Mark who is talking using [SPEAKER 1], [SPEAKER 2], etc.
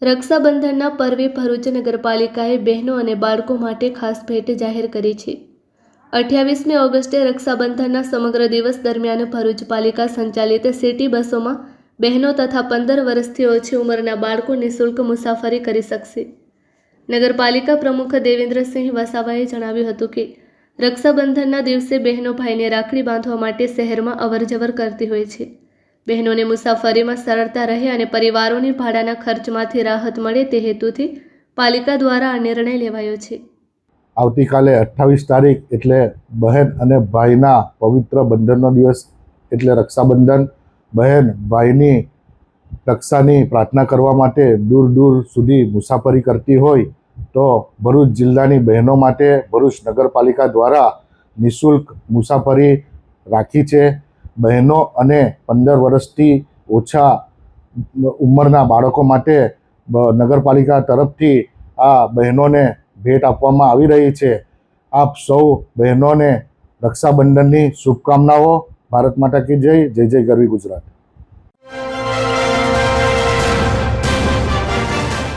[SPEAKER 1] રક્ષાબંધનના પર્વે ભરૂચ નગરપાલિકાએ બહેનો અને બાળકો માટે ખાસ ભેટ જાહેર કરી છે। 28મી ઓગસ્ટે રક્ષાબંધનના સમગ્ર દિવસ દરમિયાન ભરૂચ પાલિકા સંચાલિત સિટી બસોમાં બહેનો તથા 15 વર્ષથી ઓછી ઉંમરના બાળકો નિઃશુલ્ક મુસાફરી કરી શકશે। નગરપાલિકા પ્રમુખ દેવેન્દ્રસિંહ વસાવાએ જણાવ્યું હતું કે રક્ષાબંધનના દિવસે બહેનો ભાઈને રાખડી બાંધવા માટે શહેરમાં અવરજવર કરતી હોય છે। બહેનોને મુસાફરીમાં સરળતા રહે અને પરિવારોને ભાડાના ખર્ચમાંથી રાહત મળે તે હેતુથી પાલિકા દ્વારા આ નિર્ણય લેવાયો છે।
[SPEAKER 2] આવતીકાલે 28 તારીખ એટલે બહેન અને ભાઈના પવિત્ર બંધનનો દિવસ એટલે રક્ષાબંધન। બહેન ભાઈની રક્ષાની પ્રાર્થના કરવા માટે દૂર દૂર સુધી મુસાફરી કરતી હોય તો ભરૂચ જિલ્લાની બહેનો માટે ભરૂચ નગરપાલિકા દ્વારા નિઃશુલ્ક મુસાફરી રાખી છે। બહેનો અને 15 વર્ષથી ઓછા ઉંમરના બાળકો માટે નગરપાલિકા તરફથી આ બહેનોને ભેટ આપવામાં આવી રહી છે। આપ સૌ બહેનોને રક્ષાબંધનની શુભકામનાઓ। ભારત માતા કી જય। જય જય ગરવી ગુજરાત।